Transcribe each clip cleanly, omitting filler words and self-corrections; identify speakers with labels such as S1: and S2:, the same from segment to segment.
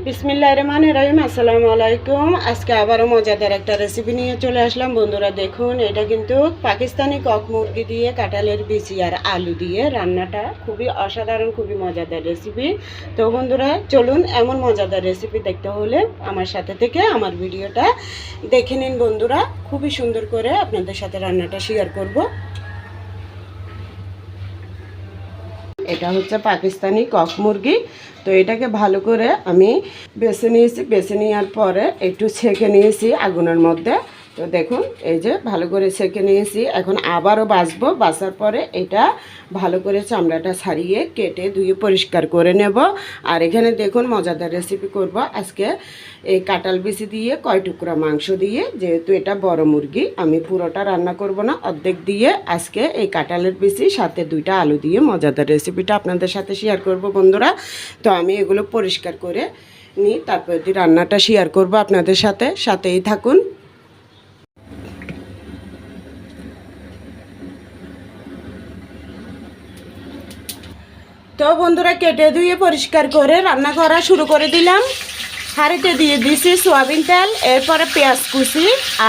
S1: বিসমিল্লাহির রহমানির রহিম। আসসালামু আলাইকুম। আজকে আবারও মজাদার একটা রেসিপি নিয়ে চলে আসলাম বন্ধুরা। দেখুন, এটা কিন্তু পাকিস্তানি কক মুরগি দিয়ে কাঁঠালের বিচি আর আলু দিয়ে রান্নাটা খুবই অসাধারণ, খুবই মজাদার রেসিপি। তো বন্ধুরা চলুন, এমন মজাদার রেসিপি দেখতে হলে আমার সাথে থেকে আমার ভিডিওটা দেখে নিন বন্ধুরা। খুবই সুন্দর করে আপনাদের সাথে রান্নাটা শেয়ার করব। এটা হচ্ছে পাকিস্তানি কক মুরগি। তো এটাকে ভালো করে আমি বেছে নিয়েছি। বেছে নেওয়ার পরে একটু ছেঁকে নিয়েছি আগুনের মধ্যে। তো দেখুন, এই যে ভালো করে ছেঁকে নিয়েছি। এখন আবারও বাছবো। বাছার পরে এটা ভালো করে চামড়াটা ছাড়িয়ে কেটে ধুয়ে পরিষ্কার করে নেব। আর এখানে দেখুন মজাদার রেসিপি করব আজকে। এই কাঁঠাল বিচি দিয়ে কয় টুকরা মাংস দিয়ে, যেহেতু এটা বড় মুরগি, আমি পুরোটা রান্না করব না, অর্ধেক দিয়ে আজকে এই কাঁঠালের বিচি সাথে 2টা আলু দিয়ে মজাদার রেসিপিটা আপনাদের সাথে শেয়ার করব বন্ধুরা। তো আমি এগুলো পরিষ্কার করে নিই, তারপর রান্নাটা শেয়ার করব আপনাদের সাথে। সাথেই থাকুন। তো বন্ধুরা কেটে ধুয়ে পরিষ্কার করে রান্না করা শুরু করে দিলাম। হাঁড়িতে দিয়ে দিয়েছি সোয়াবিন তেল, এরপরে পেঁয়াজ কুচি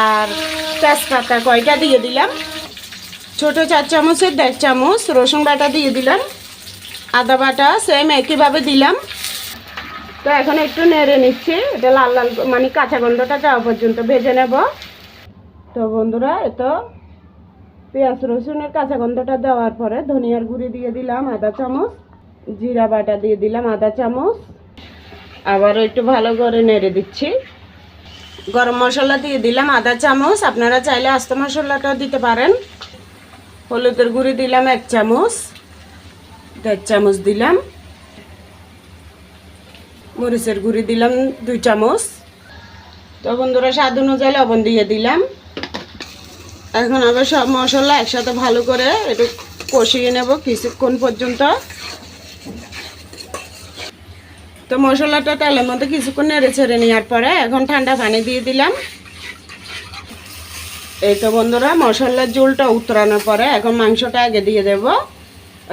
S1: আর তেজপাতা কয়টা দিয়ে দিলাম। ছোটো 4 চামচের 1.5 চামচ রসুন বাটা দিয়ে দিলাম। আদা বাটা সেম একইভাবে দিলাম। তো এখন একটু নেড়ে নিচ্ছি, এটা লাল লাল মানে কাঁচা গন্ধটা যাওয়া পর্যন্ত ভেজে নেব। তো বন্ধুরা তো পেঁয়াজ রসুনের কাঁচা গন্ধটা দেওয়ার পরে ধনিয়ার গুঁড়ি দিয়ে দিলাম আধা চামচ, জিরা বাটা দিয়ে দিলাম আধা চামচ। আবারও একটু ভালো করে নেড়ে দিচ্ছি। গরম মশলা দিয়ে দিলাম আধা চামচ, আপনারা চাইলে আস্ত মশলাটাও দিতে পারেন। হলুদের গুঁড়ি দিলাম 1 চামচ, 1.5 চামচ দিলাম। মরিচের গুঁড়ি দিলাম 2 চামচ। তো বন্ধুরা স্বাদ অনুযায়ী লবণ দিয়ে দিলাম। এখন আবার সব মশলা একসাথে ভালো করে একটু কষিয়ে নেব কিছুক্ষণ পর্যন্ত। তো মশলাটা তেলের মধ্যে কিছুক্ষণ নেড়ে ছেড়ে নেওয়ার পরে এখন ঠান্ডা পানি দিয়ে দিলাম। এই তো বন্ধুরা মশলার ঝোলটা উতরানোর পরে এখন মাংসটা আগে দিয়ে দেব।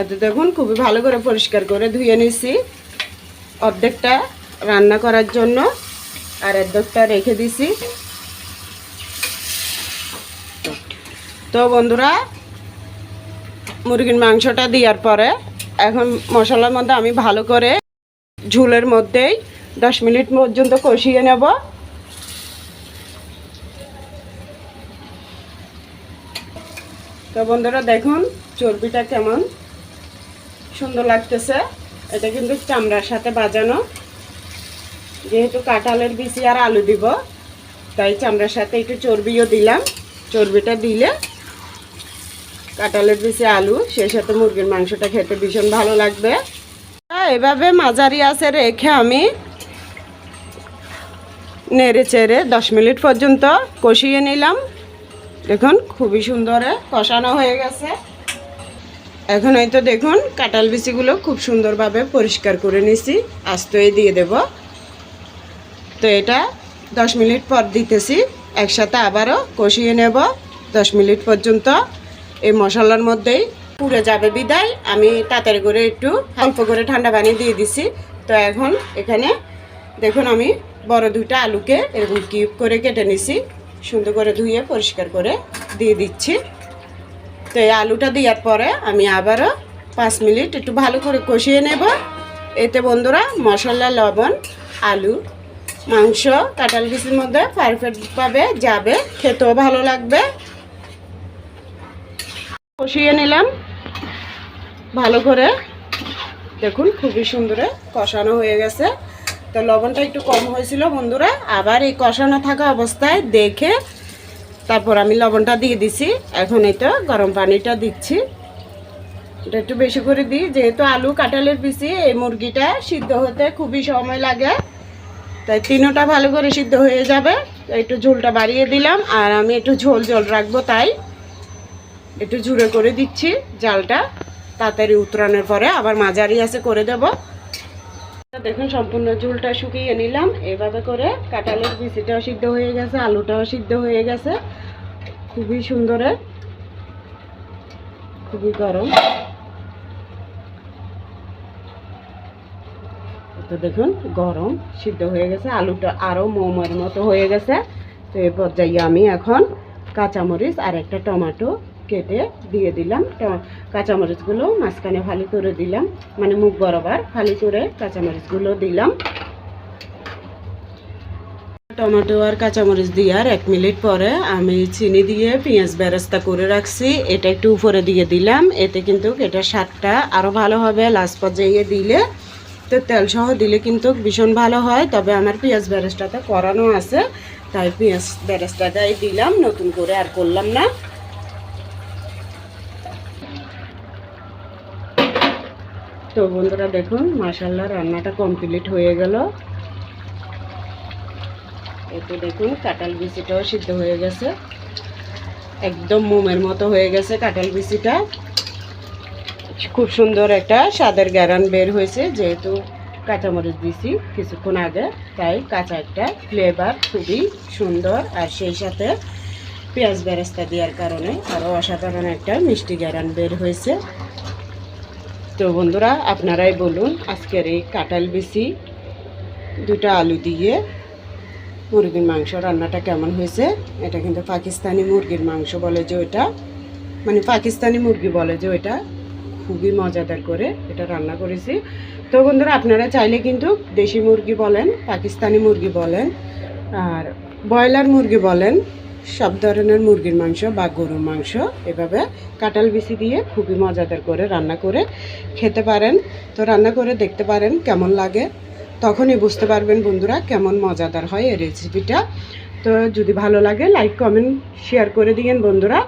S1: এতে দেখুন খুবই ভালো করে পরিষ্কার করে ধুয়ে নিছি, অর্ধেকটা রান্না করার জন্য আর অর্ধেকটা রেখে দিছি। তো বন্ধুরা মুরগির মাংসটা দেওয়ার পরে এখন মশলার মধ্যে আমি ভালো করে ঝোলের মধ্যেই 10 মিনিট পর্যন্ত কষিয়ে নেব। তো বন্ধুরা দেখুন চর্বিটা কেমন সুন্দর লাগতেছে। এটা কিন্তু চামড়ার সাথে বাজানো, যেহেতু কাঁঠালের বিচি আর আলু দিব তাই চামড়ার সাথে একটু চর্বিও দিলাম। চর্বিটা দিলে কাঁঠালের বিচি আলু সেই সাথে মুরগির মাংসটা খেতে ভীষণ ভালো লাগবে। এভাবে মাঝারি আঁচে রেখে আমি নেড়ে চেড়ে 10 মিনিট পর্যন্ত কষিয়ে নিলাম। দেখুন খুবই সুন্দরে কষানো হয়ে গেছে। এখন এই তো দেখুন কাঁঠাল বিচিগুলো খুব সুন্দরভাবে পরিষ্কার করে নিছি, আস্তই দিয়ে দেব। তো এটা 10 মিনিট পর দিতেছি, একসাথে আবারও কষিয়ে নেব 10 মিনিট পর্যন্ত। এই মশলার মধ্যেই পুড়ে যাবে বিদায় আমি তাড়াতাড়ি করে একটু অল্প করে ঠান্ডা পানি দিয়ে দিছি। তো এখন এখানে দেখুন আমি বড় 2টা আলুকে এরকম কিউব করে কেটে নিছি, সুন্দর করে ধুয়ে পরিষ্কার করে দিয়ে দিচ্ছি। তো এই আলুটা দেওয়ার পরে আমি আবারও 5 মিনিট একটু ভালো করে কষিয়ে নেব। এতে বন্ধুরা মশলা, লবণ, আলু, মাংস কাঁঠাল বিচির মধ্যে পারফেক্টভাবে যাবে, খেতেও ভালো লাগবে। কষিয়ে নিলাম ভালো করে। দেখুন খুবই সুন্দরে কষানো হয়ে গেছে। তো লবণটা একটু কম হয়েছিল বন্ধুরা, আবার এই কষানো থাকা অবস্থায় দেখে তারপর আমি লবণটা দিয়ে দিছি। এখন এটা গরম পানিটা দিচ্ছি, এটা একটু বেশি করে দিই, যেহেতু আলু কাঁঠালের বিচি এই মুরগিটা সিদ্ধ হতে খুবই সময় লাগে, তাই তিনোটা ভালো করে সিদ্ধ হয়ে যাবে। একটু ঝোলটা বাড়িয়ে দিলাম, আর আমি একটু ঝোল ঝোল রাখবো তাই একটু ঝুড়ে করে দিচ্ছি। জালটা তাড়াতাড়ি উতরানোর পরে আবার মাঝারি আছে করে দেব। দেখুন সম্পূর্ণ ঝোলটা শুকিয়ে নিলাম। এভাবে করে কাঁঠালের বিচিটাও সিদ্ধ হয়ে গেছে, আলুটাও সিদ্ধ হয়ে গেছে, খুবই সুন্দরে, খুবই গরম। তো তো দেখুন গরম সিদ্ধ হয়ে গেছে, আলুটা আরও মোমের মতো হয়ে গেছে। তো এই পর্যায়ে আমি এখন কাঁচামরিচ আর একটা টমেটো কেটে দিয়ে দিলাম। কাঁচামরিচগুলো মাঝখানে ফালি করে দিলাম, মানে মুখ বরাবর ফালি করে কাঁচামরিচগুলো দিলাম। টমেটো আর কাঁচামরিচ দিয়ে আর 1 মিনিট পরে আমি চিনি দিয়ে পেঁয়াজ বেরেস্তা করে রাখছি, এটা একটু উপরে দিয়ে দিলাম। এতে কিন্তু এটার স্বাদটা আরও ভালো হবে লাস্ট পর্যায়ে দিলে। তো তেল সহ দিলে কিন্তু ভীষণ ভালো হয়, তবে আমার পেঁয়াজ বেরেস্তাটা করানো আছে, তাই পেঁয়াজ বেরেস্তাটাই দিলাম, নতুন করে আর করলাম না। তো বন্ধুরা দেখুন মাশাআল্লাহ রান্নাটা কমপ্লিট হয়ে গেল। এতে দেখুন কাঁঠাল বিচিটাও সিদ্ধ হয়ে গেছে, একদম মোমের মতো হয়ে গেছে কাঁঠাল বিচিটা। খুব সুন্দর একটা স্বাদের গ্যারান বের হয়েছে, যেহেতু কাঁচামরিচ দিয়েছি কিছুক্ষণ আগে, তাই কাঁচা একটা ফ্লেভার খুবই সুন্দর। আর সেই সাথে পেঁয়াজ বেরেস্তা দেওয়ার কারণে আরও অসাধারণ একটা মিষ্টি গ্যারান বের হয়েছে। তো বন্ধুরা আপনারাই বলুন আজকের এই কাঁঠাল বিচি 2টা আলু দিয়ে মুরগির মাংস রান্নাটা কেমন হয়েছে। এটা কিন্তু পাকিস্তানি মুরগির মাংস বলে যে ওইটা, মানে পাকিস্তানি মুরগি বলে যে ওইটা, খুবই মজাদার করে এটা রান্না করেছি। তো বন্ধুরা আপনারা চাইলে কিন্তু দেশি মুরগি বলেন, পাকিস্তানি মুরগি বলেন, আর ব্রয়লার মুরগি বলেন, সব ধরনের মুরগির মাংস বা গরুর মাংস এভাবে কাঁঠাল বিচি দিয়ে খুবই মজাদার করে রান্না করে খেতে পারেন। তো রান্না করে দেখতে পারেন কেমন লাগে, তখনই বুঝতে পারবেন বন্ধুরা কেমন মজাদার হয় এই রেসিপিটা। তো যদি ভালো লাগে লাইক কমেন্ট শেয়ার করে দিয়েন বন্ধুরা,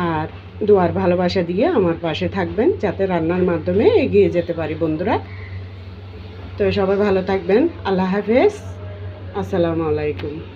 S1: আর দোয়ার ভালোবাসা দিয়ে আমার পাশে থাকবেন যাতে রান্নার মাধ্যমে এগিয়ে যেতে পারি বন্ধুরা। তো সবাই ভালো থাকবেন, আল্লাহ হাফেজ, আসসালামু আলাইকুম।